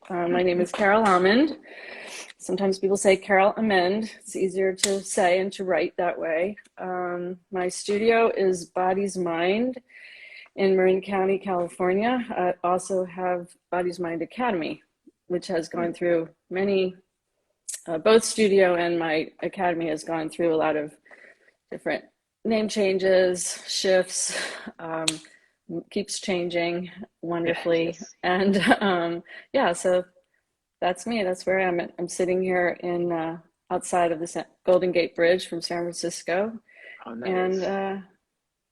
My name is Carole Amend. Sometimes people say Carole Amend. It's easier to say and to write that way. My studio is Body's Mind in Marin County, California. I also have Body's Mind Academy, which has gone through many, both studio and my academy has gone through a lot of different name changes, shifts, keeps changing wonderfully. Yes. And yeah, so that's me. That's where I am. I'm sitting here in outside of the Golden Gate Bridge from San Francisco. Oh, And nice.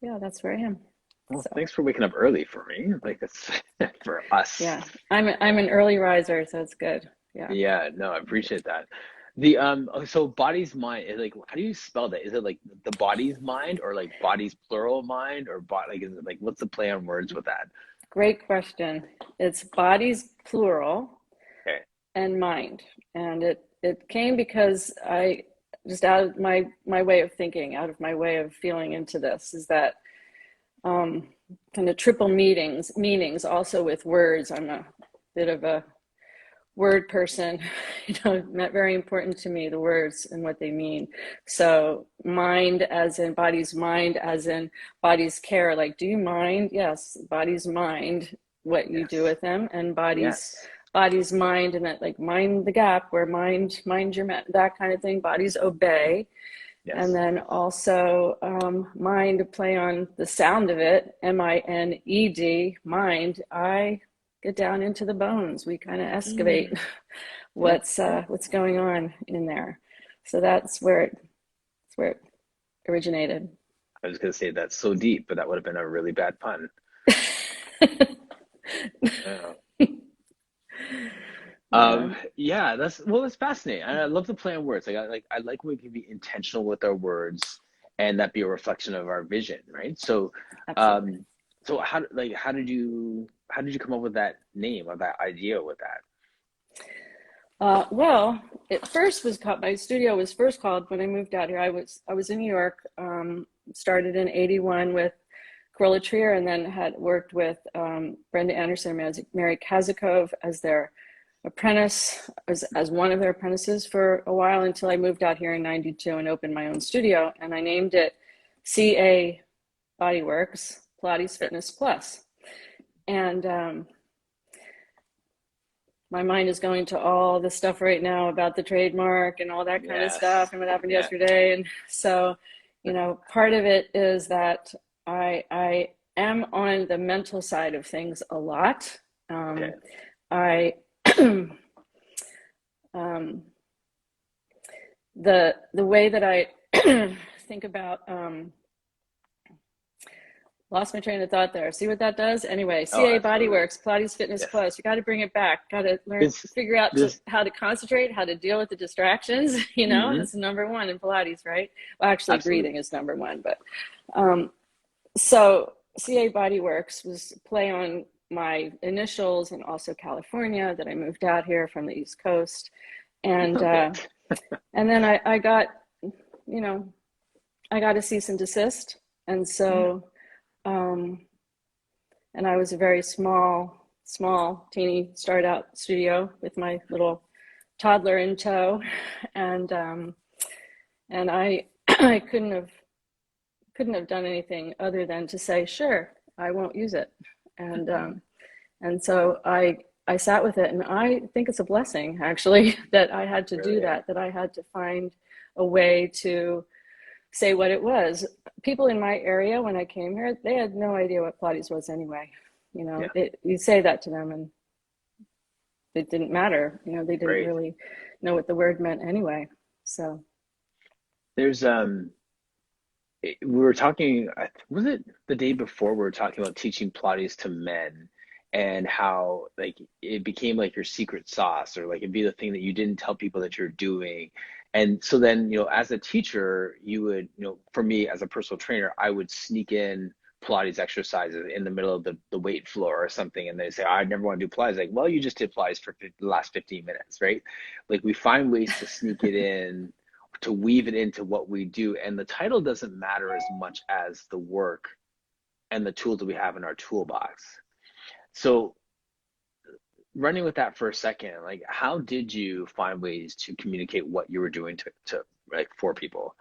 yeah, that's where I am. Well, So thanks for waking up early for me. Like that's for us. yeah, I'm an early riser, so it's good. Yeah. Yeah, no, I appreciate that. So body's mind is like, how do you spell that? Is it like the body's mind or like body's plural mind or like is it like what's the play on words with that? Great question. It's bodies plural Okay. and mind. And it came because I just out of my way of thinking, out of my way of feeling into this is that um, kind of triple meanings also with words. I'm a bit of a word person, very important to me, the words and what they mean. So mind as in body's mind, as in body's care, like, do you mind? Yes, body's mind, what you do Yes. with them, and body's Yes. mind, and that like mind the gap where mind your that kind of thing, bodies obey. And Yes. then also mind to play on the sound of it, MINED, mind. I get down into the bones. We kind of excavate Mm. Yeah. Yeah. what's going on in there. So that's where it originated. I was gonna say that's so deep, but that would have been a really bad pun. Yeah. Yeah, Yeah, that's fascinating. I love the play on words. Like when we can be intentional with our words and that be a reflection of our vision, right? So, absolutely. um, so how did you come up with that name or that idea with that? Well, it first was called, my studio was first called when I moved out here. I was in New York. Started in '81 with Carole and then had worked with Brenda Anderson and Mary Kazakov as their apprentice, as one of their apprentices for a while until I moved out here in '92 and opened my own studio. And I named it CA Bodyworks Pilates Okay. Fitness Plus. And my mind is going to all the stuff right now about the trademark and all that kind of Yes. stuff and what happened Yeah. yesterday. And so, part of it is that I am on the mental side of things a lot. Okay. I um, the way that I think about lost my train of thought there. See what that does? Anyway, Oh, CA absolutely. Bodyworks, Pilates Fitness Yes. Plus. You got to bring it back. Got to learn, This figure out this how to concentrate, how to deal with the distractions. hmm That's number one in Pilates, right? Well, actually, absolutely. breathing is number one. But um, so CA Bodyworks was play on my initials and also California that I moved out here from the East Coast, A and bit. and then I got you know I got a cease and desist, and Mm. so. Um, and I was a very small, teeny start out studio with my little toddler in tow, and I I couldn't have done anything other than to say sure I won't use it, and so I sat with it, and I think it's a blessing actually that I had to do Really. that I had to find a way to say what it was. People in my area when I came here, they had no idea what Pilates was anyway. Yeah. You say that to them and it didn't matter. They didn't Right. really know what the word meant anyway. So, There's we were talking, was it the day before we were talking about teaching Pilates to men and how like it became like your secret sauce or like it'd be the thing that you didn't tell people that you're doing. And so then, as a teacher, you would, for me as a personal trainer, I would sneak in Pilates exercises in the middle of the weight floor or something. And they say, I never want to do Pilates. Like, well, you just did Pilates for the last 15 minutes, right? Like we find ways to sneak it in to weave it into what we do. And the title doesn't matter as much as the work and the tools that we have in our toolbox. So running with that for a second, like how did you find ways to communicate what you were doing to like for people?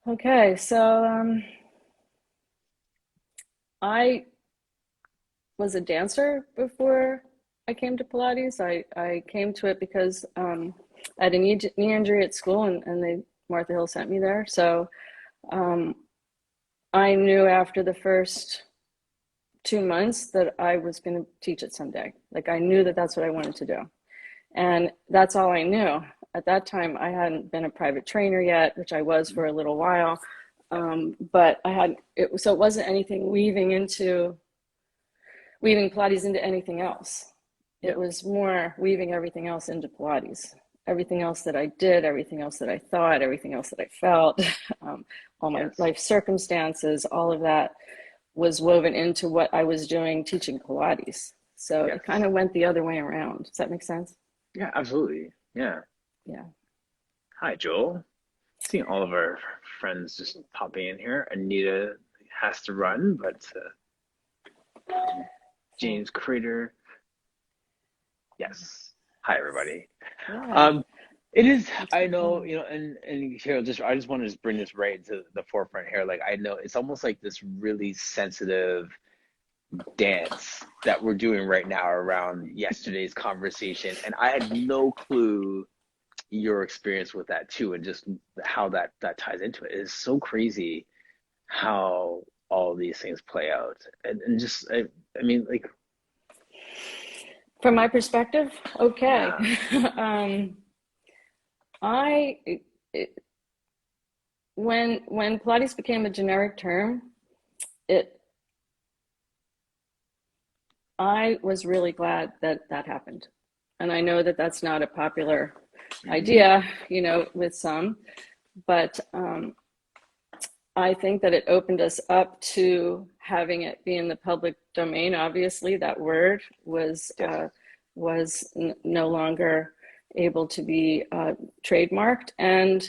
Okay, so I was a dancer before I came to Pilates. I came to it because I had a knee injury at school, and Martha Hill sent me there. So um, I knew after the first 2 months that I was going to teach it someday. Like I knew that that's what I wanted to do. And that's all I knew. At that time, I hadn't been a private trainer yet, which I was for a little while. But I had it, so it wasn't anything weaving Pilates into anything else. Yeah. It was more weaving everything else into Pilates. Everything else that I did, everything else that I thought, everything else that I felt, all my Yes. life circumstances, all of that was woven into what I was doing teaching Pilates. So it kind Yes. of went the other way around. Does that make sense? Yeah, absolutely. Yeah. Yeah. Hi, Joel. Seeing all of our friends just popping in here. Anita has to run, but So, James Crater, yes. Hi, everybody. yeah, Um, it is, thanks I for know, coming. and here, just I just want to just bring this right to the forefront here. Like, I know it's almost like this really sensitive dance that we're doing right now around yesterday's conversation, and I had no clue your experience with that too, and just how that ties into it. It is so crazy how all these things play out, and just I mean, like, From my perspective, okay. yeah, um, I it, when Pilates became a generic term, it I was really glad that that happened, and I know that that's not a popular mm-hmm. idea, with some, but I think that it opened us up to having it be in the public domain. Obviously, that word Yes, was no longer able to be trademarked, and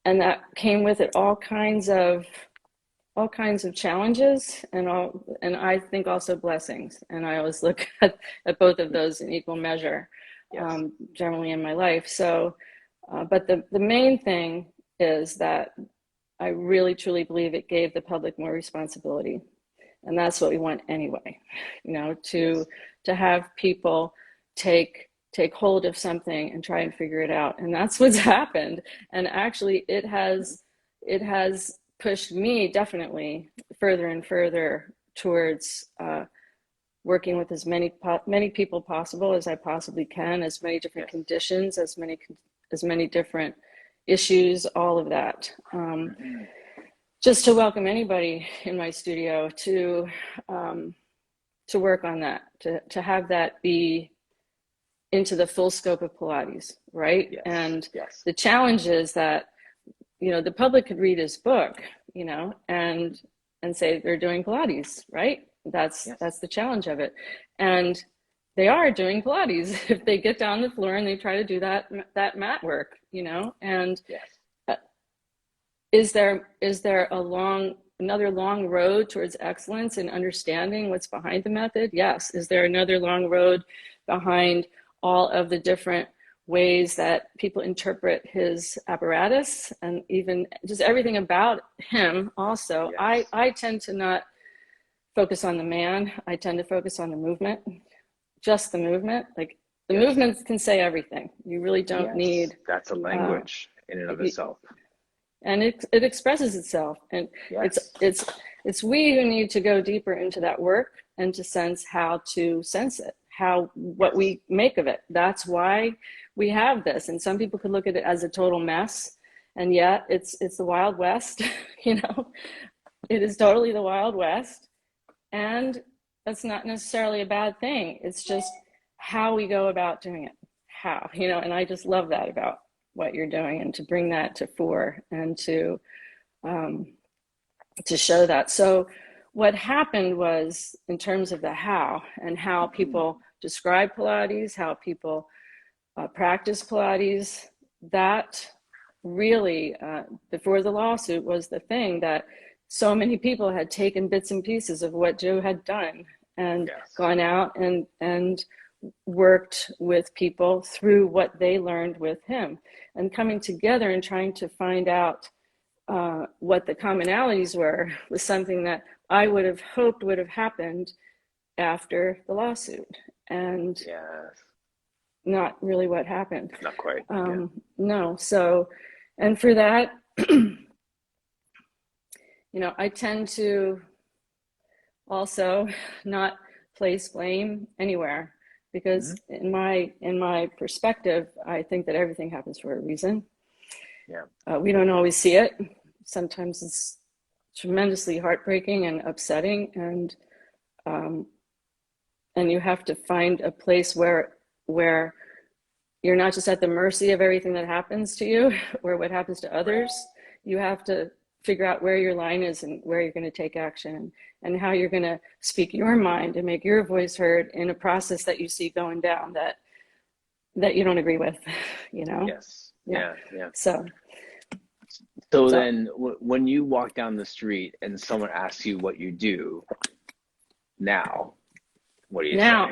that came with it all kinds of challenges and I think also blessings. And I always look at both of those in equal measure, yes, generally in my life. So, but the main thing is that I really truly believe it gave the public more responsibility. And that's what we want anyway, yes, to have people take hold of something and try and figure it out. And that's what's happened. And actually it has pushed me definitely further and further towards working with as many people possible as I possibly can, as many different yes. conditions, as many different issues, all of that. Mm-hmm. Just to welcome anybody in my studio um, to work on that, to have that be into the full scope of Pilates, right? Yes, And yes, the challenge is that the public could read his book, and say they're doing Pilates, right? That's yes, the challenge of it, and they are doing Pilates if they get down the floor and they try to do that mat work, and yes, uh, is there another long road towards excellence in understanding what's behind the method? Yes. Is there another long road behind all of the different ways that people interpret his apparatus and even just everything about him? Also, I, yes, I tend to not focus on the man. I tend to focus on the movement, just the movement. Like the yes, movements can say everything. You really don't yes. need That's a uh, language in and of itself. and it expresses itself, and it's Yes, it's it's we who need to go deeper into that work and to sense how to sense it, how what yes, we make of it. That's why we have this. And some people could look at it as a total mess, and yet it's the Wild West. you know it is totally the Wild West, and that's not necessarily a bad thing. It's just how we go about doing it. And I just love that about what you're doing, and to bring that to fore and um, to show that. So, what happened was, in terms of the how and how mm-hmm. people describe Pilates, how people practice Pilates, that really, before the lawsuit, was the thing that so many people had taken bits and pieces of what Joe had done and Yes. gone out and worked with people through what they learned with him, and coming together and trying to find out what the commonalities were was something that I would have hoped would have happened after the lawsuit, and Yes. not really what happened. Not quite. Yeah. No. So, and for that, I tend to also not place blame anywhere, Hmm. because in my perspective, I think that everything happens for a reason. Yeah. We don't always see it. Sometimes it's tremendously heartbreaking and upsetting, um, and you have to find a place where you're not just at the mercy of everything that happens to you or what happens to Right. others. You have to figure out where your line is and where you're going to take action, and how you're going to speak your mind and make your voice heard in a process that you see going down that you don't agree with, you know? Yes. Yeah. Yeah. Yeah. So, So so then, when you walk down the street and someone asks you what you do now, what do you say? now,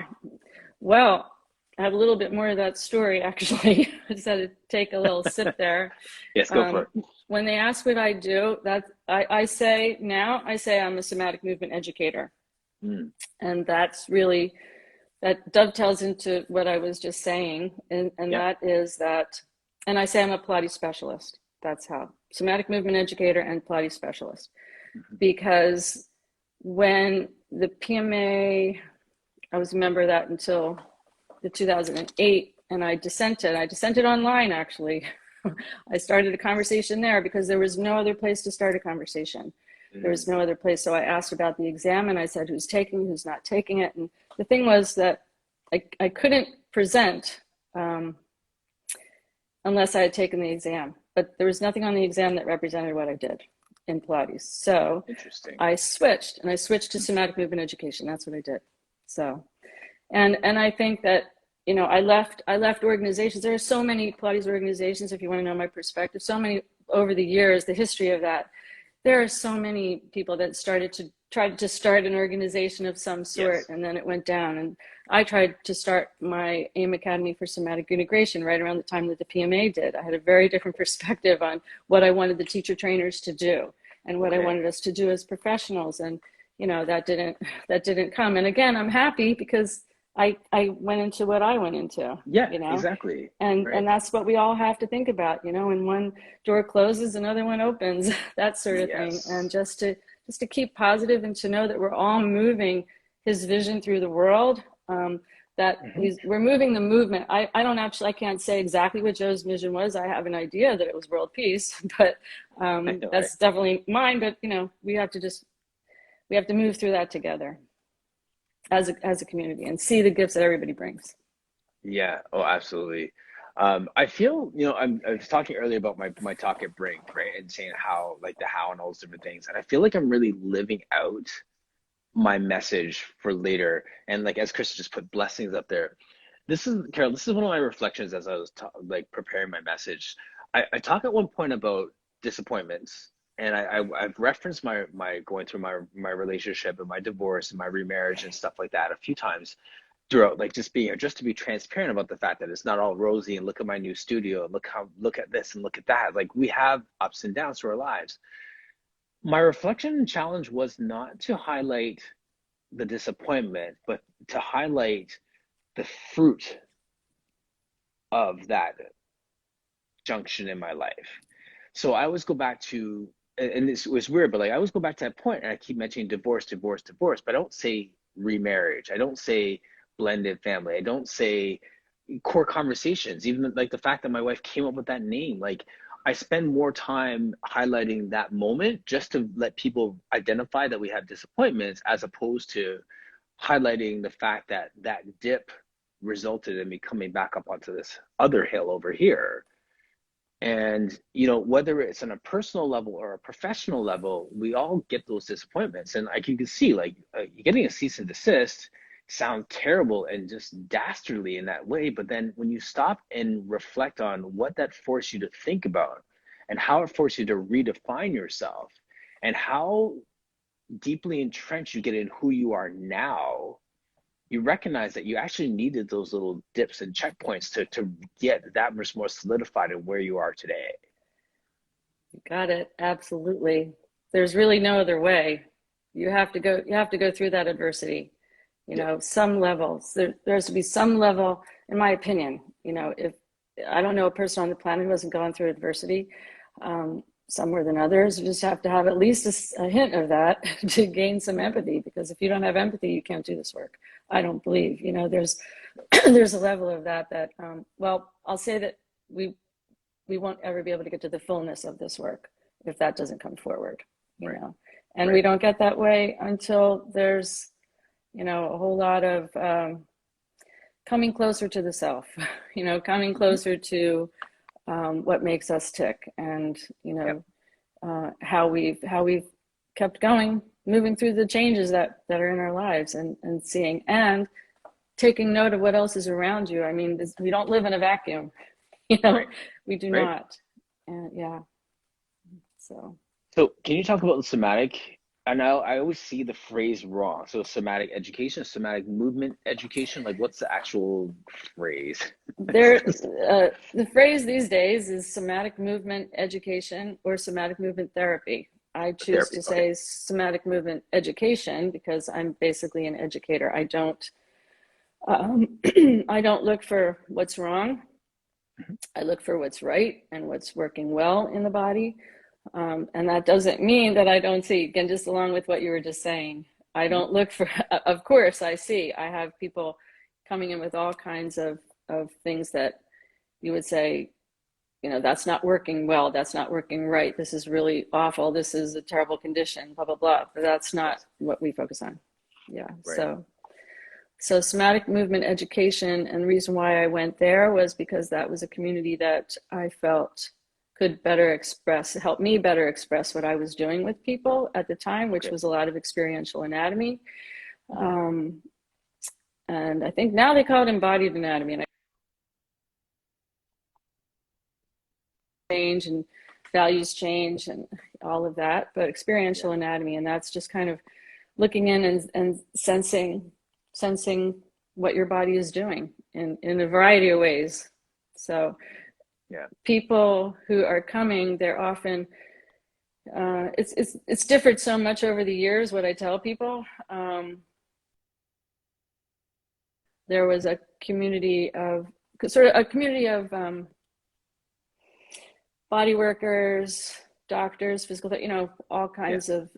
well, I have a little bit more of that story actually. I just had to take a little sip there. Yes, go for Um, it. when they ask what I do, I say now, I say I'm a somatic movement educator. Mm, And that's really, that dovetails into what I was just saying. And yeah. that is that, and I say I'm a Pilates specialist. That's how, somatic movement educator and Pilates specialist. Mhm. Because when the PMA, I was a member of that until the 2008, and I dissented online actually. I started a conversation there because there was no other place to start a conversation. There was Mm, no other place. So I asked about the exam, and I said who's taking, who's not taking it. And the thing was that I couldn't present um, unless I had taken the exam. But there was nothing on the exam that represented what I did in Pilates. So interesting. I switched, and I switched to somatic movement education. That's what I did. So, and I think that, I left organizations. There are so many Pilates organizations, if you want to know my perspective, so many over the years, the history of that. There are so many people that started to try to start an organization of some sort, Yes. and then it went down. And I tried to start my AIM Academy for Somatic Integration right around the time that the PMA did. I had a very different perspective on what I wanted the teacher trainers to do and what I Okay. wanted us to do as professionals. And that didn't come. And again, I'm happy because I went into what I went into, Yeah, you know, exactly. and Right. that's what we all have to think about, when one door closes, another one opens, that sort of thing. And Yes. just to keep positive and to know that we're all moving his vision through the world. That Hmm. we're moving the movement. I can't say exactly what Joe's vision was. I have an idea that it was world peace, but I know, right? that's definitely mine. But we have to move through that together as a community and see the gifts that everybody brings. Yeah. Oh, absolutely. I feel, I was talking earlier about my talk at Brink, right? And saying how, like, the how and all those different things. And I feel like I'm really living out my message for later. And like, as Chris just put blessings up there. Carol, this is one of my reflections as I was like preparing my message. I talk at one point about disappointments, and I've referenced my going through my relationship and my divorce and my remarriage and stuff like that a few times throughout, like, just being here, just to be transparent about the fact that it's not all rosy, and look at my new studio, and look at this and look at that. Like, we have ups and downs to our lives. My reflection and challenge was not to highlight the disappointment, but to highlight the fruit of that junction in my life. So I always go back to, and this was weird, but like, I always go back to that point, and I keep mentioning divorce, divorce, divorce, but I don't say remarriage. I don't say blended family. I don't say core conversations. Even like the fact that my wife came up with that name, like, I spend more time highlighting that moment just to let people identify that we have disappointments, as opposed to highlighting the fact that that dip resulted in me coming back up onto this other hill over here. And, whether it's on a personal level or a professional level, we all get those disappointments. And like, you can see, like, getting a cease and desist sounds terrible and just dastardly in that way. But then when you stop and reflect on what that forced you to think about, and how it forced you to redefine yourself, and how deeply entrenched you get in who you are now, you recognize that you actually needed those little dips and checkpoints to get that much more solidified in where you are today. You got it. Absolutely. There's really no other way. You have to go through that adversity. You Yep. know, some levels. There has to be some level, in my opinion. You know, if I don't know a person on the planet who hasn't gone through adversity, some more than others. You just have to have at least a hint of that to gain some empathy. Because if you don't have empathy, you can't do this work. I don't believe. You know, there's there's a level of that well, I'll say that we we won't ever be able to get to the fullness of this work if that doesn't come forward, you Right. know. And we Right. don't get that way until there's, you know, a whole lot of coming closer to the self, you know, coming Mm-hmm. closer to what makes us tick, and you Yep. know, how we've kept going, moving through the changes that are in our lives, and seeing and taking note of what else is around you. I mean, we don't live in a vacuum, you know, Right. we do Right. not. And yeah, so So can you talk about the somatic? And I always see the phrase wrong. So somatic education, somatic movement education, like what's the actual phrase? there, the phrase these days is somatic movement education or somatic movement therapy. I choose Therapy. to Okay. say somatic movement education because I'm basically an educator. I don't, I don't look for what's wrong. Mhm. I look for what's right and what's working well in the body. And that doesn't mean that I don't see, again, just along with what you were just saying, I Mhm. don't look for, of course, I see. I have people coming in with all kinds of things that you would say, you know, that's not working well, that's not working right, this is really awful, this is a terrible condition, blah, blah, blah. But that's not Yes. what we focus on. Yeah. Right. So somatic movement education, and the reason why I went there was because that was a community that I felt could better express, help me better express what I was doing with people at the time, which Okay. was a lot of experiential anatomy. Mhm. Um, and I think now they call it embodied anatomy, and I change and values change and all of that, but Yeah. experiential anatomy, and that's just kind of looking in and sensing what your body is doing in a variety of ways. So Yeah. people who are coming, they're often it's differed so much over the years. What I tell people, there was a community of sort of a community of body workers, doctors, physical, you know, all Yeah. kinds of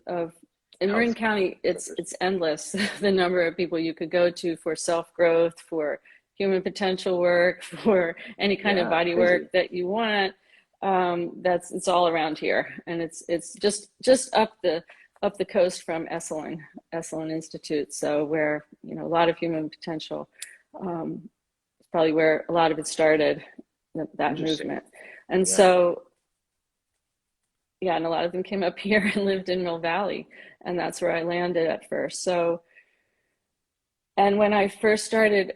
in Marin Health County, workers. it's endless the number of people you could go to for self growth, for human potential work, for any kind of Yeah. body Crazy. work that you want. That's it's all around here, and it's just up the coast from Esalen Institute. So where you know a lot of human potential, um, probably where a lot of it started, that Interesting. movement. And Yeah. so yeah, and a lot of them came up here and lived in Mill Valley, and that's where I landed at first. So, and when I first started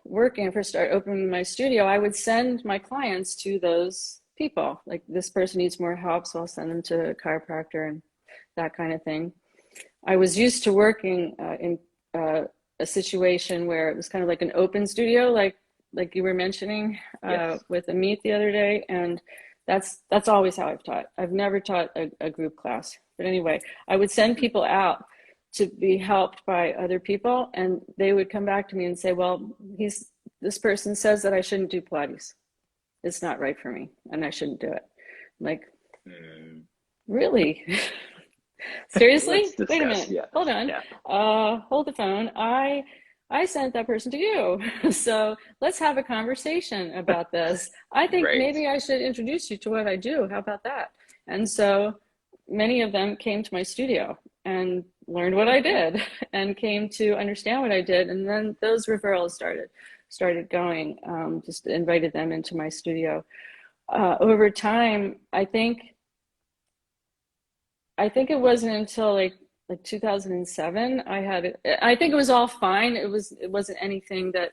working, first started opening my studio, I would send my clients to those people. Like this person needs more help, so I'll send them to a chiropractor and that kind of thing. I was used to working in a situation where it was kind of like an open studio, like you were mentioning Yes. with Amit the other day, and that's always how I've taught. I've never taught a group class, but anyway, I would send Mhm. people out to be helped by other people, and they would come back to me and say, "Well, he's this person says that I shouldn't do Pilates. It's not right for me, and I shouldn't do it." I'm like, Mm. really? Seriously? Let's Wait a discuss. minute. Yeah. Hold on. Yeah. Hold the phone. I sent that person to you. So let's have a conversation about this. I think Right. maybe I should introduce you to what I do. How about that? And so many of them came to my studio and learned what I Okay. did and came to understand what I did. And then those referrals started going. Just invited them into my studio. Over time, I think it wasn't until like 2007 I think it was all fine. It wasn't anything that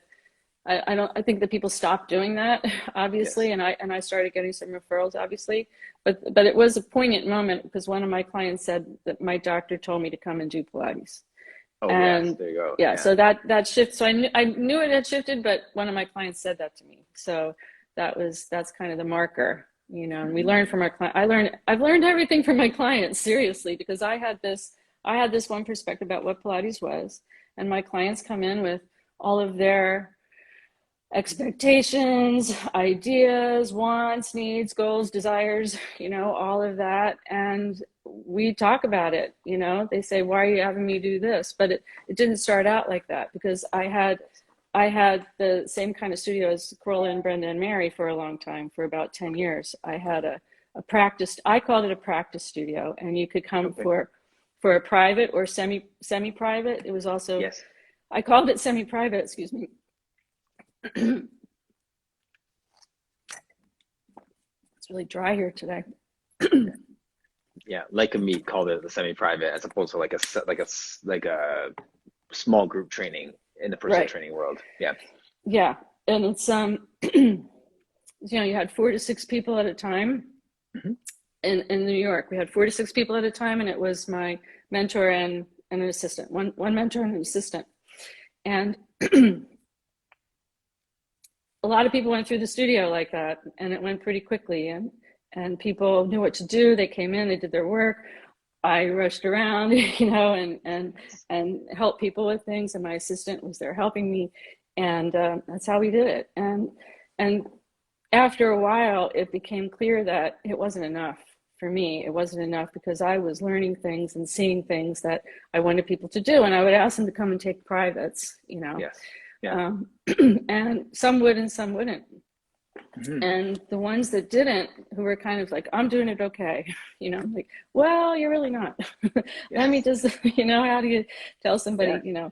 I think that people stopped doing that, Yes. obviously, and I started getting some referrals, obviously, but it was a poignant moment because one of my clients said that my doctor told me to come and do Pilates. Oh, yes. And There you go. yeah, Yeah. so that shift, so I knew it had shifted, but one of my clients said that to me. So that's kind of the marker, and we Hmm. learn from our client. I've learned everything from my clients, seriously, because I had this one perspective about what Pilates was, and my clients come in with all of their expectations, ideas, wants, needs, goals, desires, all of that. And we talk about it. They say, why are you having me do this? But it didn't start out like that, because I had the same kind of studio as Carole and Brenda and Mary for a long time, for about 10 years. I had a practice, I called it a practice studio, and you could come Okay. for a private or semi-private. It was also, Yes. I called it semi-private, excuse me. It's really dry here today. Yeah. Like a Meet called it the semi-private, as opposed to like a small group training in the personal Right. training world. Yeah. Yeah. And it's you had 4 to 6 people at a time. Hmm. In New York, we had 4 to 6 people at a time, and it was my mentor and an assistant, one mentor and an assistant. And a lot of people went through the studio like that, and it went pretty quickly, and people knew what to do. They came in, they did their work. I rushed around, and helped people with things, and my assistant was there helping me, and that's how we did it. And after a while, it became clear that it wasn't enough for me. It wasn't enough because I was learning things and seeing things that I wanted people to do, and I would ask them to come and take privates. Yes. Yeah. Um, and some would and some wouldn't. Hmm. And the ones that didn't, who were kind of like, I'm doing it okay, like, well, you're really not. Let me Yes. just, how do you tell somebody, Yeah.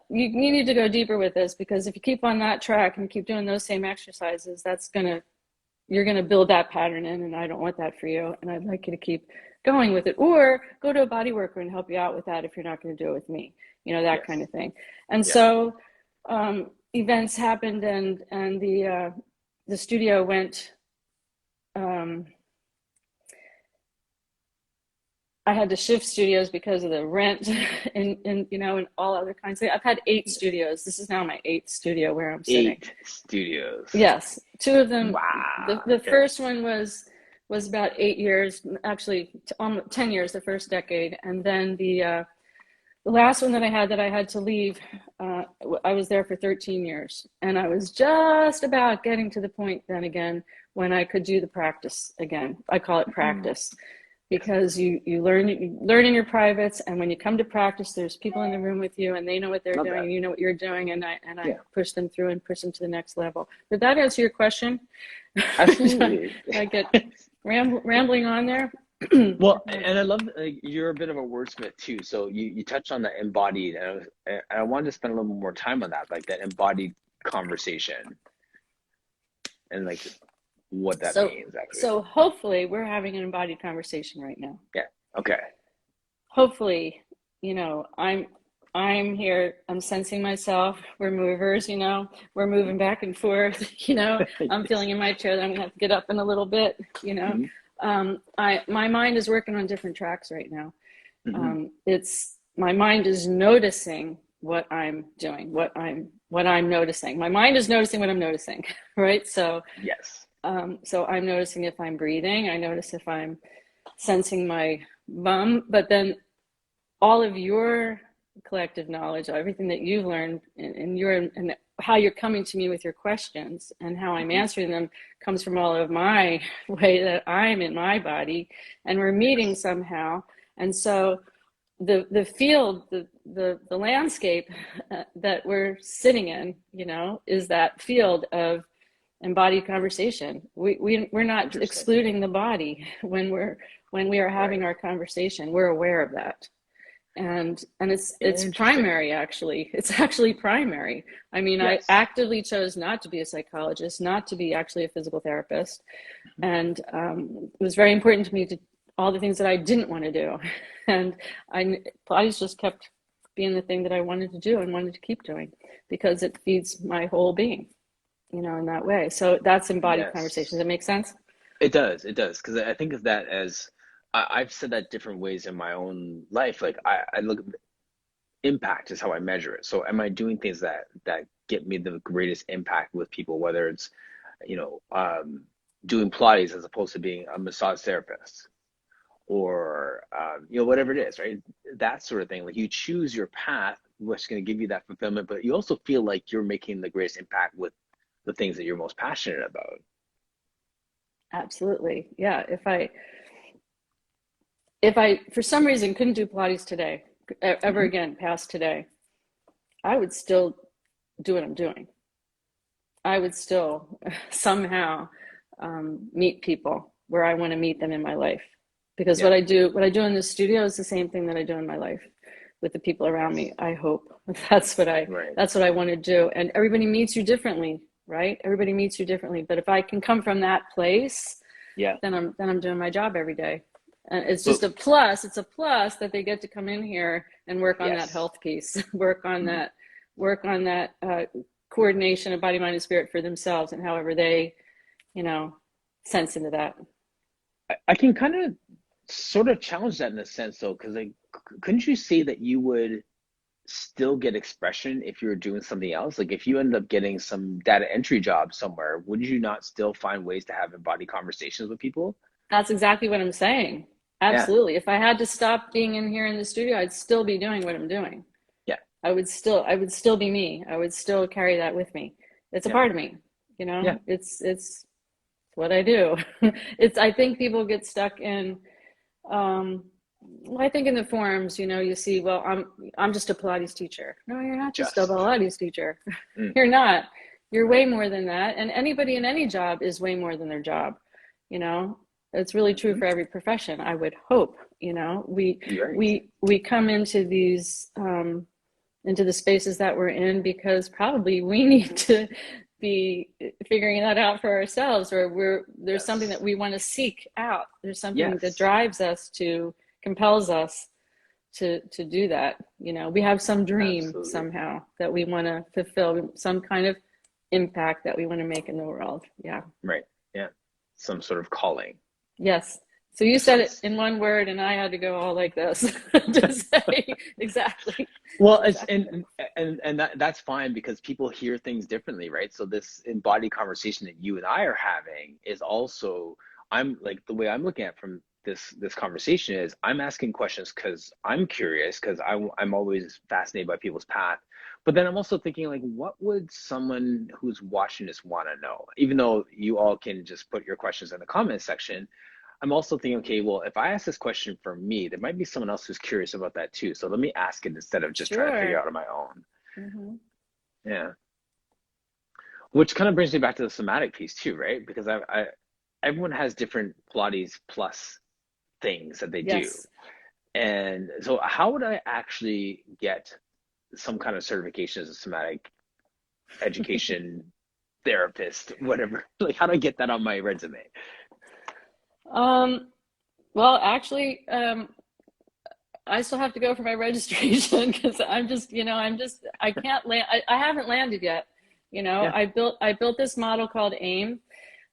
you need to go deeper with this, because if you keep on that track and keep doing those same exercises, you're going to build that pattern in, and I don't want that for you. And I'd like you to keep going with it, or go to a body worker and help you out with that if you're not going to do it with me, that kind Yes. of thing. And Yeah. so events happened, and the studio went. Um, I had to shift studios because of the rent, and all other kinds of things. I've had 8 studios. This is now my 8th studio where I'm sitting. 8 studios. Yes, 2 of them. The, Wow. the Okay. first one was about 8 years, actually almost 10 years, the first decade, and then the last one that I had to leave. I was there for 13 years, and I was just about getting to the point then again when I could do the practice again. I call it Hmm. practice, Yes. because you learn in your privates, and when you come to practice, there's people in the room with you, and they know what they're Love doing, that. and you know what you're doing, and I Yeah. push them through and push them to the next level. Did that answer your question? Did Absolutely. I get rambling on there? Well, and I love you're a bit of a wordsmith too. So you touched on the embodied, and I wanted to spend a little more time on that, like that embodied conversation, and like what that so means actually. so hopefully we're having an embodied conversation right now. Yeah. Okay. Hopefully, I'm here, I'm sensing myself. We're movers, we're moving back and forth. I'm Yes. feeling in my chair that I'm gonna have to get up in a little bit. Hmm. My mind is working on different tracks right now. Hmm. It's My mind is noticing what I'm doing, what I'm noticing. My mind is noticing what I'm noticing, right? Yes. So I'm noticing if I'm breathing. I notice if I'm sensing my bum, but then all of your collective knowledge, everything that you've learned, and how you're coming to me with your questions and how I'm Hmm. answering them, comes from all of my way that I'm in my body, and we're meeting Yes. somehow. And so the field, the landscape that we're sitting in, is that field of embodied conversation. We're not Interesting. excluding the body when we are Right. having our conversation. We're aware of that, and it's Interesting. primary. Actually, it's actually primary. I mean, I Yes. actively chose not to be a psychologist, not to be actually a physical therapist, and it was very important to me to all the things that I didn't want to do, and I Pilates just kept being the thing that I wanted to do and wanted to keep doing, because it feeds my whole being, you know, in that way. So that's embodied conversation. Does Yes. that make sense? It does, because I think of that as I've said that different ways in my own life. Like I look impact is how I measure it. So am I doing things that get me the greatest impact with people, whether it's, you know, doing Pilates as opposed to being a massage therapist, or you know, whatever it is, right? That sort of thing. Like you choose your path, what's going to give you that fulfillment, but you also feel like you're making the greatest impact with the things that you're most passionate about. Absolutely. Yeah. If I for some reason couldn't do Pilates today, ever Hmm. again, past today, I would still do what I'm doing. I would still somehow meet people where I want to meet them in my life, because Yeah. what I do in the studio is the same thing that I do in my life with the people around me. Yes. I hope that's what I Right. that's what I want to do. And everybody meets you differently, right? Everybody meets you differently. But if I can come from that place, Yeah. then I'm doing my job every day. And it's just So a plus. It's a plus that they get to come in here and work on that yes. health piece, work on Mhm. that coordination of body, mind, and spirit for themselves, and however they, you know, sense into that. I can kind of sort of challenge that in a sense though, because like, couldn't you say that you would still get expression if you were doing something else? Like if you ended up getting some data entry job somewhere, would you not still find ways to have embodied conversations with people? That's exactly what I'm saying. Yeah. Absolutely. If I had to stop being in here in the studio, I'd still be doing what I'm doing. Yeah. I would still be me. I would still carry that with me. It's a Yeah. part of me, Yeah. it's what I do. I think people get stuck in, um, well, I think in the forums, you see, well, I'm just a Pilates teacher. No, you're not just a Just. Pilates teacher. Mm, You're not. You're way right. more than that. And anybody in any job is way more than their job. You know, it's really true Hmm. for every profession, I would hope. We You're right. we come into these into the spaces that we're in because probably we need to be figuring that out for ourselves, or there's something that Yes. we want to seek out. There's something that Yes. drives us compels us to do that. We have some dream Absolutely. somehow that we want to fulfill, some kind of impact that we want to make in the world. Yeah. Right. Yeah. Some sort of calling. Yes. So you said it Yes. in one word, and I had to go all like this to say exactly, Well, it's exactly. and that's fine because people hear things differently, right? So this embodied conversation that you and I are having is also, I'm like, the way I'm looking at from this conversation is I'm asking questions because I'm curious, because I'm always fascinated by people's path. But then I'm also thinking like, what would someone who's watching this want to know? Even though you all can just put your questions in the comment section, I'm also thinking, okay, well, if I ask this question for me, there might be someone else who's curious about that too. So let me ask it instead of just trying to figure Sure. out on my own. Hmm. Yeah. Which kind of brings me back to the somatic piece too, right? Because everyone has different Pilates plus things that they do. Yes. And so how would I actually get some kind of certification as a somatic education therapist, whatever? Like, how do I get that on my resume? Um, well, actually, I still have to go for my registration because I can't land. I haven't landed yet. Yeah. I built this model called AIM,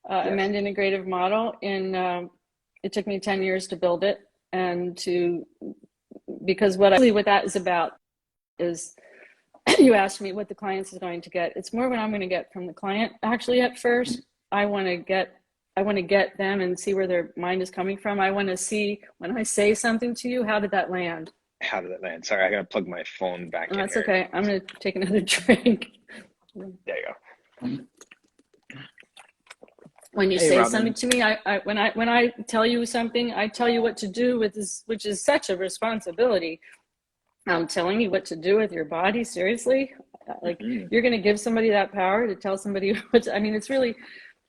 Yes. Amend Integrative Model. It took me 10 years to build it, and because what that is about is, you asked me what the client is going to get. It's more what I'm going to get from the client. Actually, at first, I want to get I want to get them and see where their mind is coming from. I want to see, when I say something to you, how did that land? How did it land? Sorry, I gotta plug my phone back Oh, in that's here. okay. I'm going to take another drink. There you go. When you Hey, say something Robin. to me, when I tell you something, I tell you what to do with this, which is such a responsibility. I'm telling you what to do with your body. Seriously, like, Hmm. you're going to give somebody that power to tell somebody what I mean, it's really,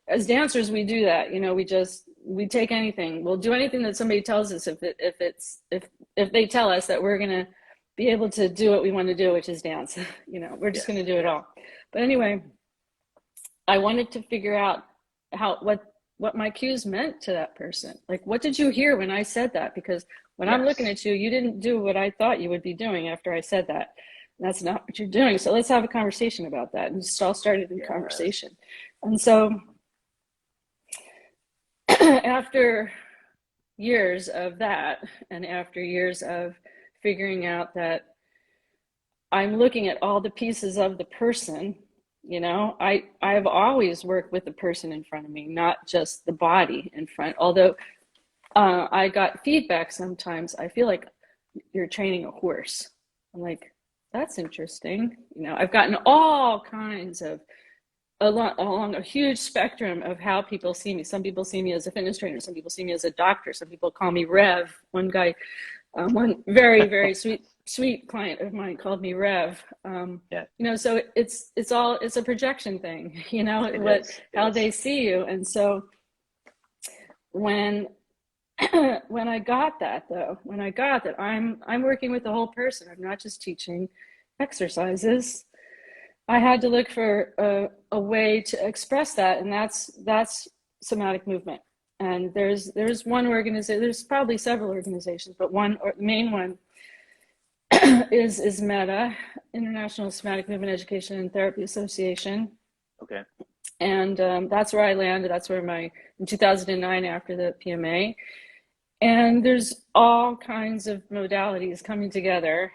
as dancers, we do that. We take anything. We'll do anything that somebody tells us if they tell us that we're going to be able to do what we want to do, which is dance. We're just going Yes. to do it all. But anyway, I wanted to figure out what what my cues meant to that person. Like, what did you hear when I said that? Because when I'm looking Yes. at you, you didn't do what I thought you would be doing after I said that. That's not what you're doing. So let's have a conversation about that. And just all started in Yes. conversation. And so after years of that, and after years of figuring out that I'm looking at all the pieces of the person, I've always worked with the person in front of me, not just the body in front. Although I got feedback sometimes, I feel like you're training a horse. I'm like, that's interesting. I've gotten all kinds of along a huge spectrum of how people see me. Some people see me as a fitness trainer. Some people see me as a doctor. Some people call me Rev. One guy, one very, very sweet client of mine called me Rev. Yeah. So it's a projection thing, It is. It how is. they see you. And so when when I got that though, when I got that I'm working with the whole person, I'm not just teaching exercises. I had to look for a way to express that, and that's somatic movement. And there's one organization, there's probably several organizations, but one, or the main one, is META, International Somatic Movement Education and Therapy Association. Okay. And that's where I landed. That's where in 2009, after the PMA. And there's all kinds of modalities coming together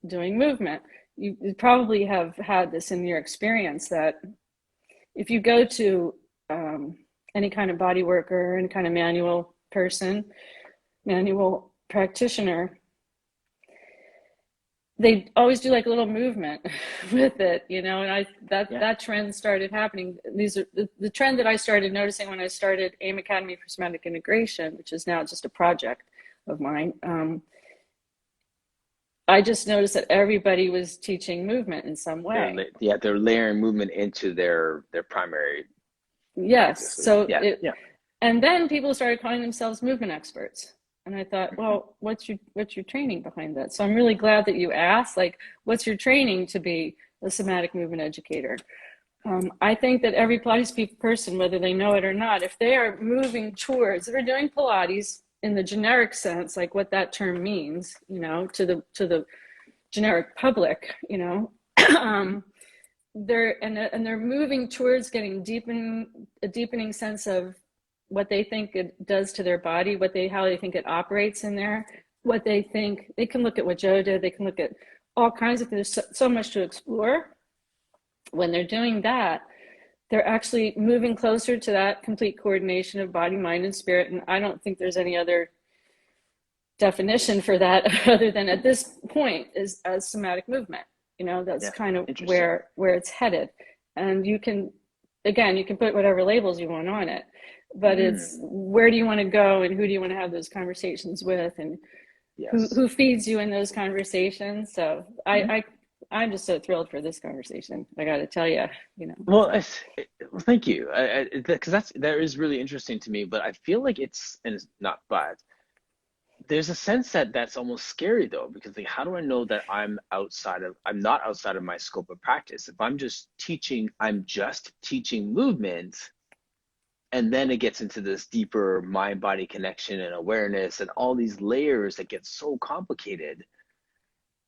doing movement. You probably have had this in your experience that if you go to any kind of body worker, any kind of manual practitioner, they always do like a little movement with it, and that trend started happening. These are the trend that I started noticing when I started AIM Academy for Somatic Integration, which is now just a project of mine. I just noticed that everybody was teaching movement in some way. They're layering movement into their primary Yes. practices. So Yeah. Yeah. and then people started calling themselves movement experts. And I thought, well, what's your training behind that? So I'm really glad that you asked, like, what's your training to be a somatic movement educator? I think that every Pilates person, whether they know it or not, if they are moving towards, if they're doing Pilates in the generic sense, like what that term means, to the generic public, they're moving towards getting a deepening sense of what they think it does to their body, how they think it operates in there, what they think. They can look at what Joe did. They can look at all kinds of things. There's so much to explore. When they're doing that, they're actually moving closer to that complete coordination of body, mind, and spirit. And I don't think there's any other definition for that other than at this point is as somatic movement. That's kind of where it's headed. And you can put whatever labels you want on it, but it's where do you want to go and who do you want to have those conversations with, and who feeds you in those conversations. So I'm just so thrilled for this conversation. I got to tell you, Well, thank you, because that is really interesting to me. But I feel like it's not, but there's a sense that that's almost scary though, because like, how do I know that I'm not outside of my scope of practice? If I'm just teaching movement, and then it gets into this deeper mind-body connection and awareness and all these layers that get so complicated.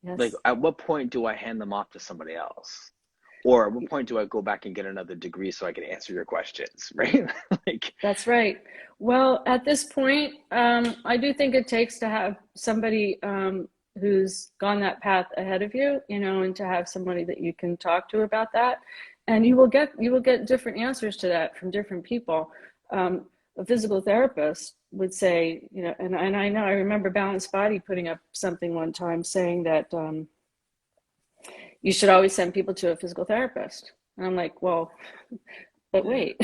Yes. Like, at what point do I hand them off to somebody else? Or at what point do I go back and get another degree so I can answer your questions, right? That's right. Well, at this point, I do think it takes to have somebody who's gone that path ahead of you, and to have somebody that you can talk to about that. And you will get different answers to that from different people. A physical therapist would say, and I remember Balanced Body putting up something one time saying that you should always send people to a physical therapist. And I'm like, well, but wait,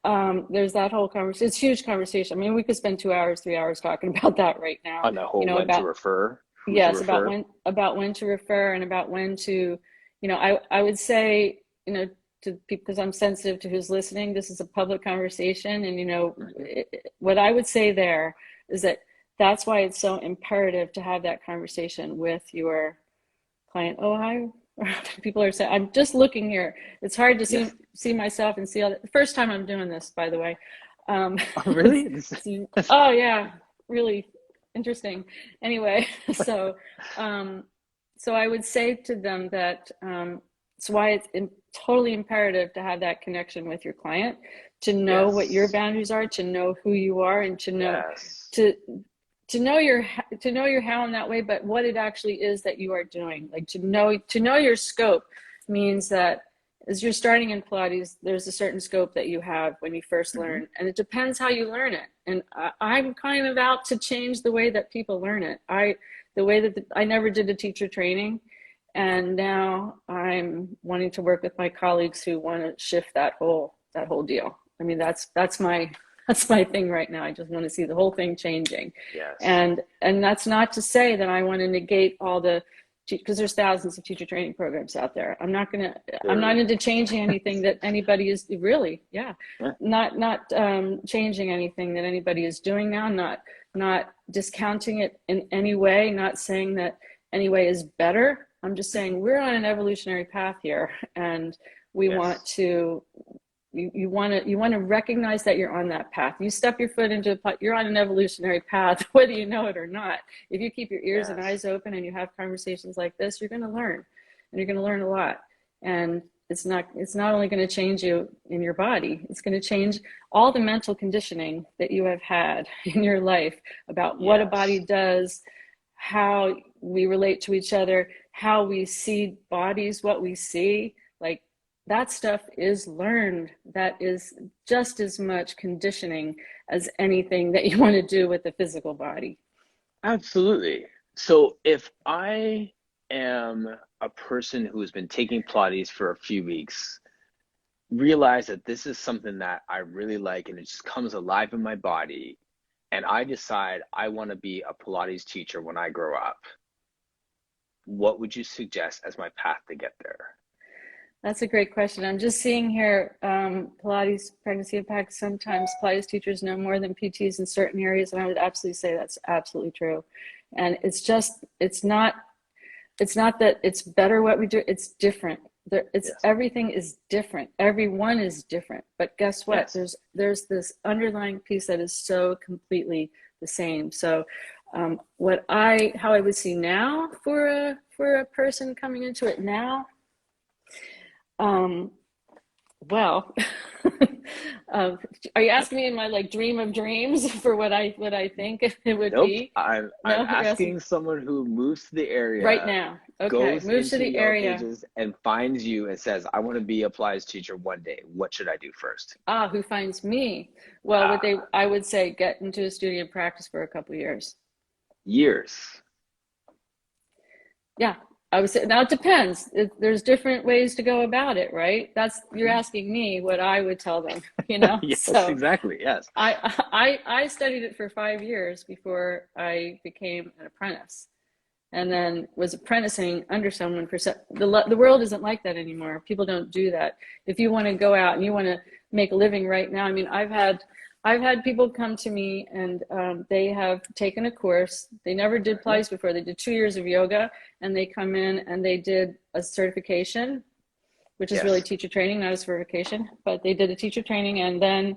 Yes. There's that whole conversation. It's a huge conversation. I mean, we could spend 2 hours, 3 hours talking about that right now. On the whole, when to refer, who to yes, refer. about when to refer, and about when to, I would say, to people, because I'm sensitive to who's listening, this is a public conversation. And, what I would say there is that's why it's so imperative to have that conversation with your client. Oh, hi, People are saying, I'm just looking here. It's hard to Yes. see myself and see all that. The first time I'm doing this, by the way. Oh, really? Oh yeah, really interesting. Anyway, so so I would say to them that it's why it's totally imperative to have that connection with your client, to know what your Yes. boundaries are, to know who you are, and to know Yes. to to know your how in that way, but what it actually is that you are doing. Like to know your scope means that as you're starting in Pilates, there's a certain scope that you have when you first Hmm. learn, and it depends how you learn it. And I'm kind of out to change the way that people learn it. The way that I never did a teacher training, and now I'm wanting to work with my colleagues who want to shift that whole deal. I mean, that's my that's my thing right now. I just want to see the whole thing changing, Yes. and that's not to say that I want to negate all the, because there's thousands of teacher training programs out there. I'm not Literally. into changing anything that anybody is really, yeah, Yeah. not changing anything that anybody is doing now. Not discounting it in any way. Not saying that any way is better. I'm just saying we're on an evolutionary path here, and we want Yes. to you want to recognize that you're on that path. You step your foot into you're on an evolutionary path, whether you know it or not. If you keep your ears and Yes. eyes open and you have conversations like this, you're going to learn, and you're going to learn a lot. And it's not only going to change you in your body, it's going to change all the mental conditioning that you have had in your life about what a body Yes. does, how we relate to each other, how we see bodies, what we see. Like, that stuff is learned. That is just as much conditioning as anything that you want to do with the physical body. Absolutely. So if I am a person who has been taking Pilates for a few weeks, realize that this is something that I really like and it just comes alive in my body, and I decide I want to be a Pilates teacher when I grow up, what would you suggest as my path to get there? That's a great question. I'm just seeing here, Pilates pregnancy impact. Sometimes Pilates teachers know more than PTs in certain areas, and I would absolutely say that's absolutely true. And it's not that it's better what we do, it's different. It's Yes. everything is different. Everyone is different. But guess what? Yes. There's this underlying piece that is so completely the same. So what I how I would see now for a person coming into it now, um, well, um, are you asking me in my like dream of dreams for what I think it would Nope. be? I'm No, you're asking asking someone who moves to the right area, now. Okay, goes moves to into the Yellow area. Pages and finds you and says, I want to be a Pilates teacher one day. What should I do first? Ah, who finds me? Well, Ah, I would say get into a studio and practice for a couple of years. years. Yeah, I would say now it depends. There's different ways to go about it, right? That's you're Mhm. asking me what I would tell them, you know? Yes, So exactly. Yes. I studied it for 5 years before I became an apprentice, and then was apprenticing under someone for the world isn't like that anymore. People don't do that. If you want to go out and you want to make a living right now, I mean, I've had people come to me and they have taken a course. They never did Mhm. Pilates before. They did 2 years of yoga, and they come in and they did a certification, which is really Yes. teacher training, not a certification. But they did a teacher training, and then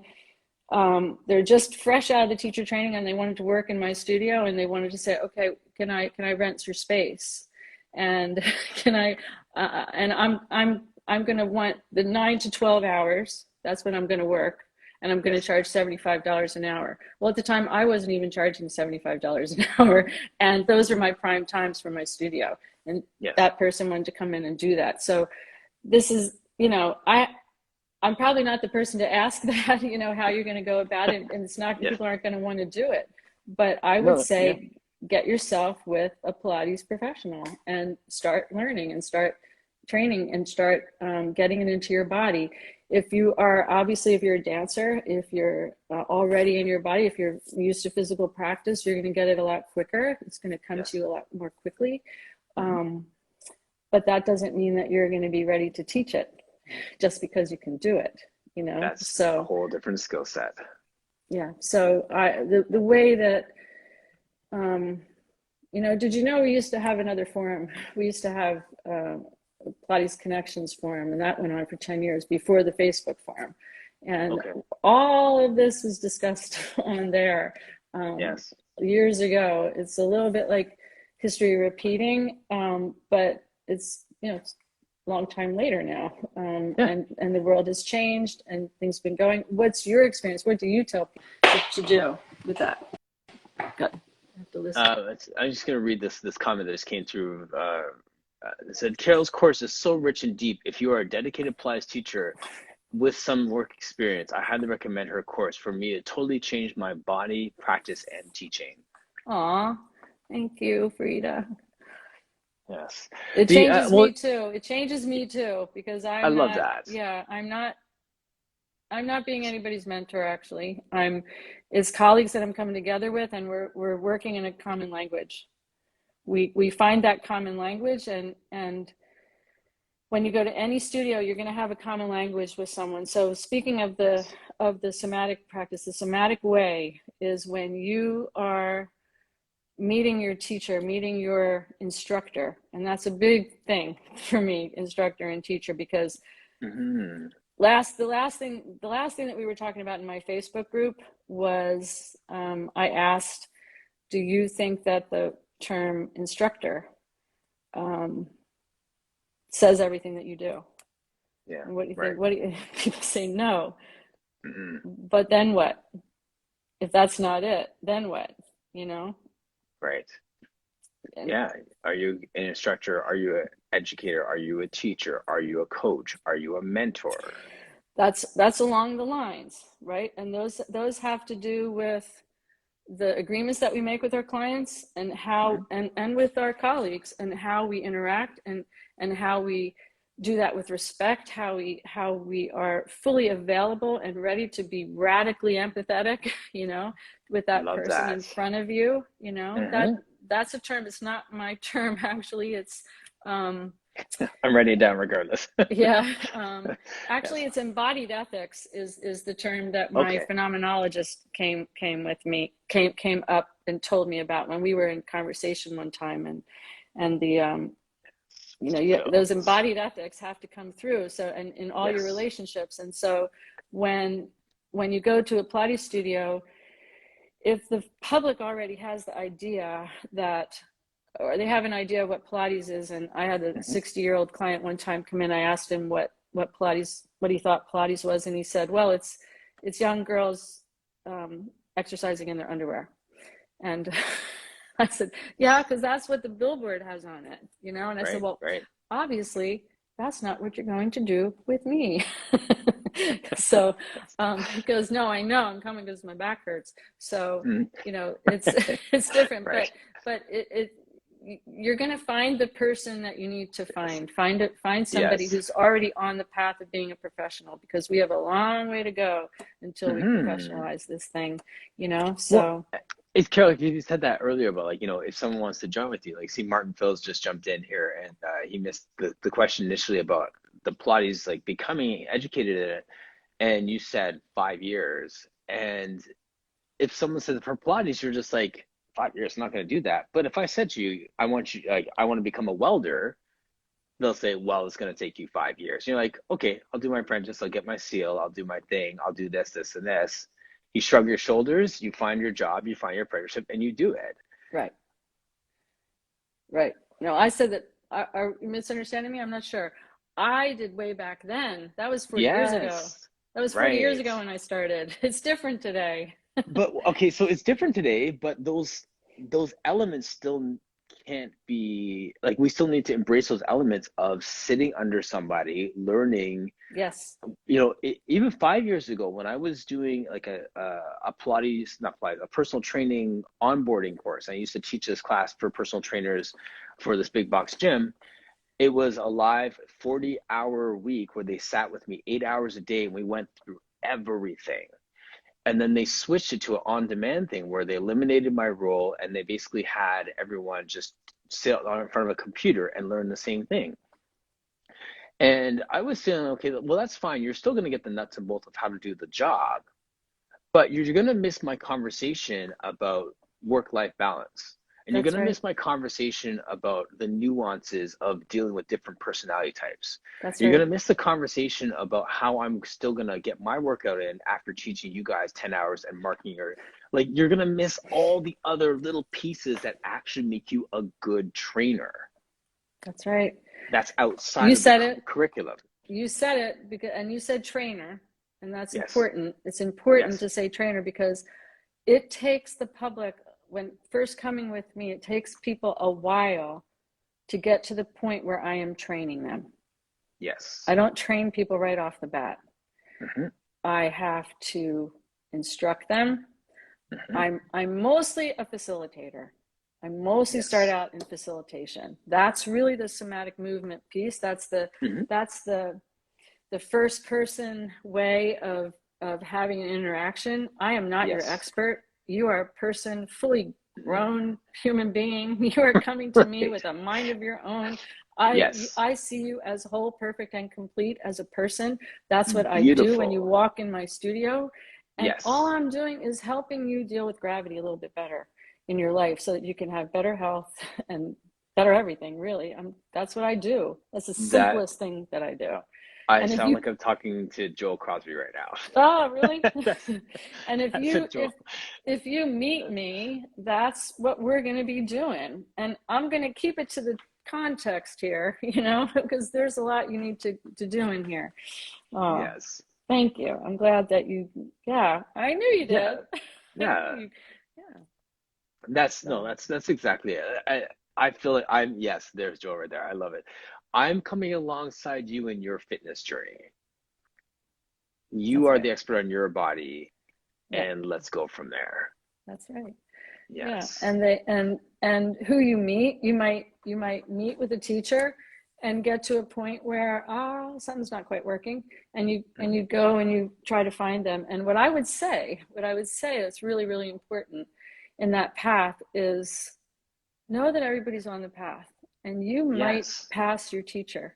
they're just fresh out of the teacher training, and they wanted to work in my studio, and they wanted to say, okay, can I rent your space, and can I and I'm going to want the 9 to 12 hours. That's when I'm going to work, and I'm going to Yes. charge $75 an hour. Well, at the time I wasn't even charging $75 an hour, and those are my prime times for my studio, and Yes. that person wanted to come in and do that. So this is, you know, I'm probably not the person to ask that, you know, how you're going to go about it. And it's not, Yes. people aren't going to want to do it. But I would No, yeah. say get yourself with a Pilates professional and start learning and start training and start getting it into your body. If you are, obviously, if you're a dancer, if you're already in your body, if you're used to physical practice, you're going to get it a lot quicker. It's going to come to Yes. you a lot more quickly. Hmm. Um, but that doesn't mean that you're going to be ready to teach it just because you can do it, you know? That's a So, whole different skill set. yeah. So the way that, um, you know, did you know we used to have another forum? We used to have Pilates Connections forum, and that went on for 10 years before the Facebook forum. And Okay. all of this is discussed on there. Yes. Years ago. It's a little bit like history repeating, but it's, it's a long time later now, Yeah. and the world has changed and things have been going. What's your experience? What do you tell people to do with that? Good. I have to listen. I'm just gonna read this comment that just came through. It said, Carol's course is so rich and deep. If you are a dedicated Pilates teacher with some work experience, I highly recommend her course. For me, it totally changed my body, practice, and teaching. Aw, thank you, Frida. Yes. It The changes well, me too. It changes me too because I I'm love not, that. yeah, I'm not being anybody's mentor actually. It's colleagues that I'm coming together with, and we're working in a common language. We find that common language, and when you go to any studio, you're going to have a common language with someone. So speaking Yes. of the somatic practice, the somatic way is when you are meeting your teacher, meeting your instructor. And that's a big thing for me, instructor and teacher, because Hmm. the last thing that we were talking about in my Facebook group was, I asked, do you think that the term instructor um, says everything that you do? Yeah. And what do you think? Right. What do you, people say no, Hmm. but then what? If that's not it, then what? You know? Right. And Yeah. Are you an instructor? Are you an educator? Are you a teacher? Are you a coach? Are you a mentor? that's along the lines, right? And those have to do with the agreements that we make with our clients, and Hmm. how and with our colleagues, and how we interact, and how we do that with respect, how we are fully available and ready to be radically empathetic, with that Love person in that. front of you, Hmm. that's a term. It's not my term actually. It's um I'm writing it down regardless. yeah. Yes. Actually, it's embodied ethics is the term that my Okay. phenomenologist came up and told me about when we were in conversation one time, and the those Skills. embodied ethics have to come through. So, and in all your Yes. relationships, and so when when you go to a Pilates studio, if the public already has the idea that, or they have an idea of what Pilates is. And I had a Hmm. 60-year-old client one time come in. I asked him what Pilates, what he thought Pilates was, and he said, "Well, it's young girls exercising in their underwear." And I said, "Yeah, because that's what the billboard has on it, And I said, Right. "Well, Right. obviously, that's not what you're going to do with me." So he goes, "No, I know. I'm coming because my back hurts." So Mhm. it's it's different, Right. but you're going to find the person that you need to Yes. find somebody Yes. who's already on the path of being a professional, because we have a long way to go until we Hmm. professionalize this thing, Well, so it's Carol, you said that earlier about, like, if someone wants to join with you, like, see, Martin Phil's just jumped in here, and he missed the question initially about the Pilates, like, becoming educated in it, and you said 5 years. And if someone says for Pilates, you're just like, 5 years, I'm not going to do that. But if I said to you, I want to become a welder, they'll say, well, it's going to take you 5 years. You're like, okay, I'll do my apprentice, I'll get my seal, I'll do my thing, I'll do this, this, and this. You shrug your shoulders, you find your job, you find your apprenticeship, and you do it. right, right. No, I said that. Are you misunderstanding me? I'm not sure. I did way back then. That was 40 years ago. Yes, That was 40 years right. ago when I started. It's different today. But okay, so it's different today, but those elements still can't be, like, we still need to embrace those elements of sitting under somebody, learning. Yes. Even 5 years ago, when I was doing like a Pilates, not Pilates, a personal training onboarding course, I used to teach this class for personal trainers for this big box gym. It was a live 40-hour week where they sat with me 8 hours a day, and we went through everything. And then they switched it to an on-demand thing where they eliminated my role, and they basically had everyone just sit in front of a computer and learn the same thing. And I was saying, okay, well, that's fine. You're still going to get the nuts and bolts of how to do the job, but you're going to miss my conversation about work-life balance. And you're going That's to right. miss my conversation about the nuances of dealing with different personality types. That's You're going right. to miss the conversation about how I'm still going to get my workout in after teaching you guys 10 hours and marking your, like, you're going to miss all the other little pieces that actually make you a good trainer. That's right. That's outside You of the said it. curriculum. You said it because, and you said trainer, and that's Yes. important. It's important Yes. to say trainer because it takes the public, when first coming with me, it takes people a while to get to the point where I am training them. Yes. I don't train people right off the bat. Mm-hmm. I have to instruct them. Mm-hmm. I'm mostly a facilitator. I mostly start Yes. out in facilitation. That's really the somatic movement piece. Mm-hmm. That's the first person way of having an interaction. I am not your Yes. expert. You are a person, fully Mm-hmm. grown human being. You are coming to me Right. with a mind of your own. Yes. I see you as whole, perfect, and complete as a person. That's what I do when you Beautiful. walk in my studio. And all Yes. I'm doing is helping you deal with gravity a little bit better in your life so that you can have better health and better everything, really. That's what I do. That's the That simplest thing that I do. I And if sound you, like I'm talking to Joel Crosby right oh, really? now. That's And that's a Joel. if you meet me, that's what we're going to be doing. And I'm going to keep it to the context here, because there's a lot you need to do in here. Oh, Yes. thank you. I'm glad that yeah, I knew you Yeah. did. I knew Yeah. you, yeah. That's no, So that's exactly it. I feel like I'm yes, there's Joel right there. I love it. I'm coming alongside you in your fitness journey. You that's are right. the expert on your body, Yeah, and let's go from there. that's right. Yeah, Yes. and who you meet, you might meet with a teacher and get to a point where something's not quite working, and you Hmm. go and you try to find them. And what I would say that's really really important in that path is know that everybody's on the path, and you might Yes. pass your teacher.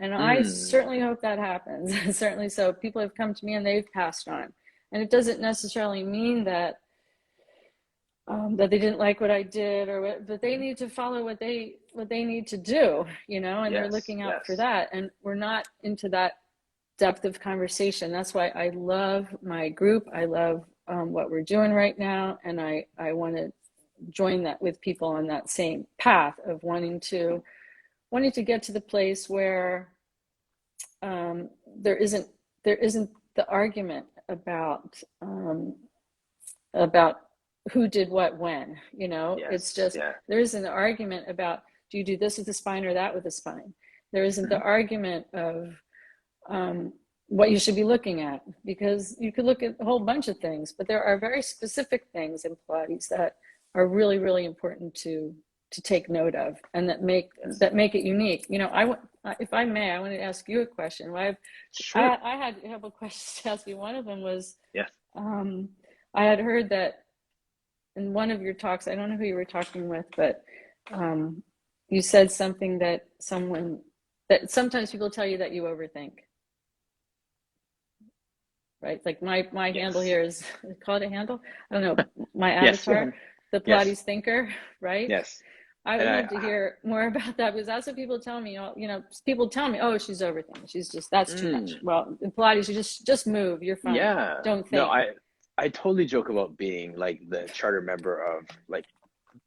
And I Mm. certainly hope that happens. Certainly so. People have come to me and they've passed on, and it doesn't necessarily mean that they didn't like what I did or but they need to follow what they need to do, and they're Yes. looking out for Yes. that. And we're not into that depth of conversation. That's why I love my group. I love what we're doing right now, and I want to join that with people on that same path of wanting to get to the place where um, there isn't there isn't the argument about who did what when. It's Yes. just Yeah. there isn't an argument about do you do this with the spine or that with the spine. There isn't the Mhm. argument of what you should be looking at, because you could look at a whole bunch of things, but there are very specific things in Pilates that are really really important to take note of, and that make Yes. that make it unique. If I may, I want to ask you a question. Sure. I had a couple of questions to ask you. One of them was, Yes. um, I had heard that in one of your talks, I don't know who you were talking with, but um, you said something that sometimes people tell you that you overthink, right? Like my handle Yes. here is call it a handle. I don't know, my Yes. Go avatar, ahead. the Yes. Pilates thinker, right? Yes. I And would love to hear more about that, because that's what people tell me. People tell me, "Oh, she's overthinking. That's too much." mm, Well, in Pilates, you just move. You're fine. yeah. Don't No, think. I totally joke about being like the charter member of like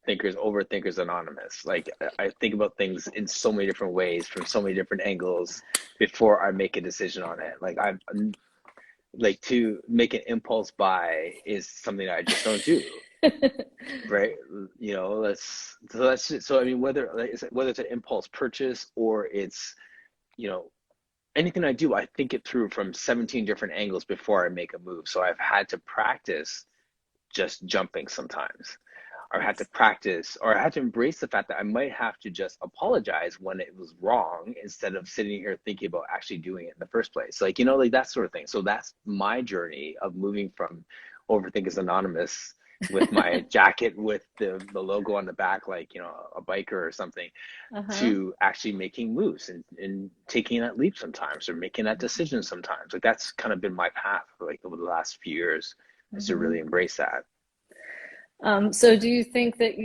Thinkers Overthinkers Anonymous. Like I think about things in so many different ways from so many different angles before I make a decision on it. Like I'm like to make an impulse buy is something that I just don't do. Right. So I mean, whether it's an impulse purchase or it's, you know, anything I do, I think it through from 17 different angles before I make a move. So I've had to practice just jumping sometimes, or I had to Yes. practice, or I had to embrace the fact that I might have to just apologize when it was wrong instead of sitting here thinking about actually doing it in the first place. Like, like that sort of thing. So that's my journey of moving from Overthinkers Anonymous with my jacket with the logo on the back, like, a biker or something, Uh-huh. to actually making moves and taking that leap sometimes or making that decision sometimes. Like that's kind of been my path for like over the last few years, is to Mm-hmm. really embrace that. So do you think that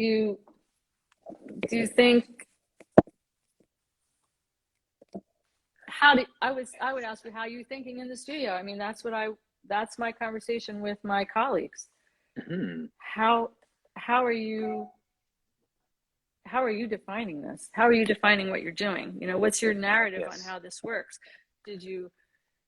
Do you think, I would ask you, how are you thinking in the studio? I mean, that's my conversation with my colleagues. Hmm. How how are you how are you defining this? How are you defining what you're doing? You know, what's your narrative on Yes. how this works? Did you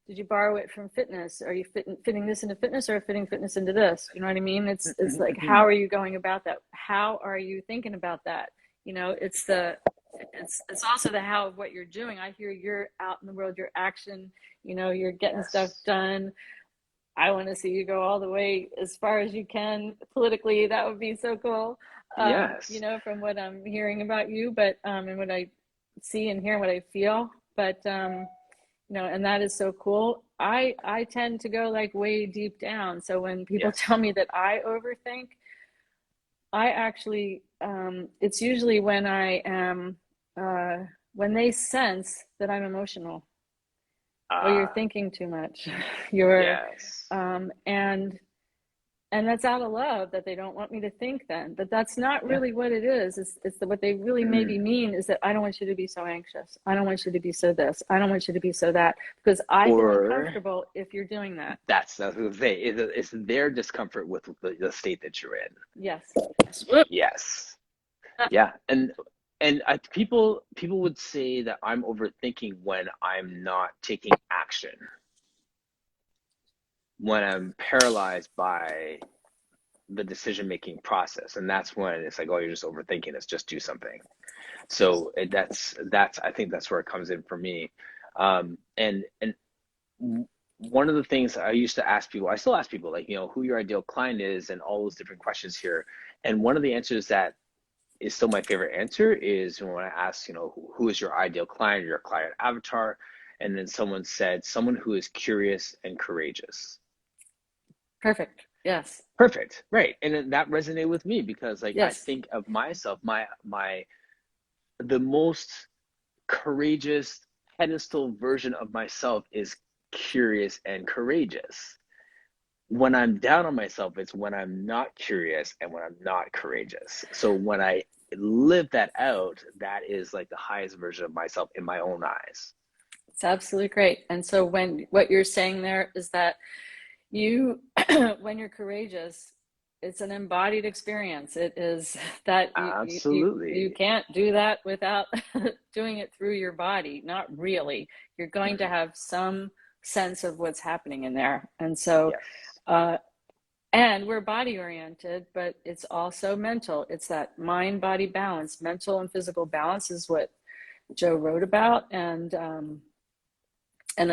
did you borrow it from fitness? Are you fitting this into fitness, or fitting fitness into this? You know what I mean? It's like, how are you going about that? How are you thinking about that? You know, it's also the how of what you're doing. I hear you're out in the world, your action, you know, you're getting stuff Yes. done. I want to see you go all the way as far as you can politically. That would be so cool. You Yes. know, from what I'm hearing about you, but and what I see and hear, what I feel. But you know, and that is so cool. I tend to go like way deep down. So when people tell Yes. me that I overthink, I actually it's usually when I am when they sense that I'm emotional. Oh, you're Ah, thinking too much. You're yes. um, and and that's out of love, that they don't want me to think then, but that's not Yeah. really what it is. It's that what they really maybe Mm. mean is that I don't want you to be so anxious, I don't want you to be so this, I don't want you to be so that, because I feel Or uncomfortable if you're doing that. that's what I was gonna say. It's their discomfort with the state that you're in. Yes. Yes. Yeah. And people would say that I'm overthinking when I'm not taking action, when I'm paralyzed by the decision making process, and that's when it's like, oh, you're just overthinking. It's just do something. So that's I think that's where it comes in for me. And one of the things I used to ask people, I still ask people, like, who your ideal client is and all those different questions here. And one of the answers that is still my favorite answer is when I ask, who is your ideal client, your client avatar? And then someone said, someone who is curious and courageous. Perfect. Yes. Perfect. Right. And then that resonated with me because like I Yes. think of myself, my the most courageous pedestal version of myself is curious and courageous. When I'm down on myself, it's when I'm not curious and when I'm not courageous. So when I live that out, that is like the highest version of myself in my own eyes. It's absolutely great. And so when what you're saying there is that you when you're courageous, it's an embodied experience. It is that you Absolutely. can't do that without doing it through your body. Not really. You're going to Mhm. have some sense of what's happening in there. And so Yes. uh, and we're body oriented, but it's also mental. It's that mind body balance. Mental and physical balance is what Joe wrote about. And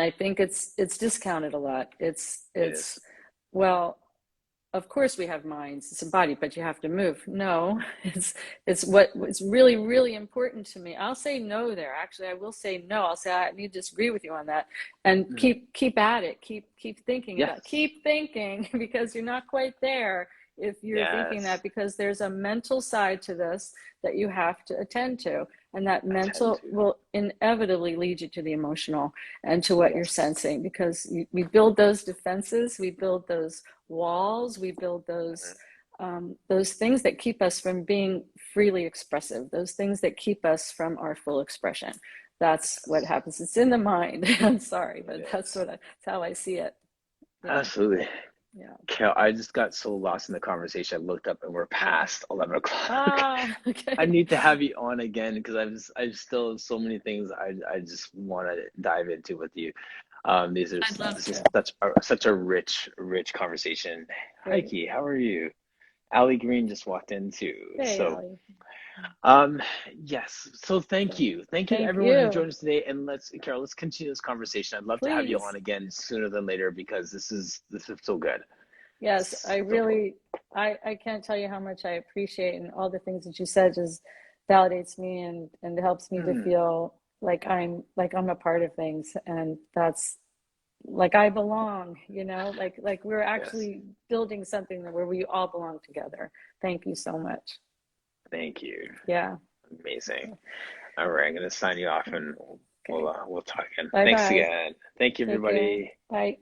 I think it's discounted a lot. It is. It's well, of course we have minds, it's a body, but you have to move. No, it's what's really really important to me. I'll say no there. Actually, I will say no. I'll say I need to disagree with you on that, and Mhm. keep at it. Keep thinking about. Yes. Keep thinking because you're not quite there if you're thinking Yes. that, because there's a mental side to this that you have to attend to, and that I tend mental to. will inevitably lead you to the emotional and to what you're Yes. sensing, because we build those defenses, we build those walls, we build Mhm. those things that keep us from being freely expressive, those things that keep us from our full expression. That's what Yes. happens. It's in the mind. I'm sorry, It but is. that's how I see it. Yeah, Absolutely. yeah. Cal, I just got so lost in the conversation. I looked up and we're past 11 o'clock. I Okay. need to have you on again because I still have so many things I just want to dive into with you. I'd love This is to. such a rich conversation. Great. Heike, how are you? Allie Green just walked in too. Hey, So, Allie. um, yes. So So, thank you to thank everyone who you. joined us today. And Carol, let's continue this conversation. I'd love to have you on Please. again sooner than later because this is so good. Yes, I So cool. really, I can't tell you how much I appreciate, and all the things that you said just validates me and helps me to Hmm. feel like I'm a part of things, and that's like I belong, you know, like we're Yes. actually building something where we all belong together. Thank you so much. Thank you. Yeah. Amazing. All right, I'm gonna sign you off and we'll Okay. we'll talk again. Bye Thanks bye. again. Thank you, Take care. everybody. Bye.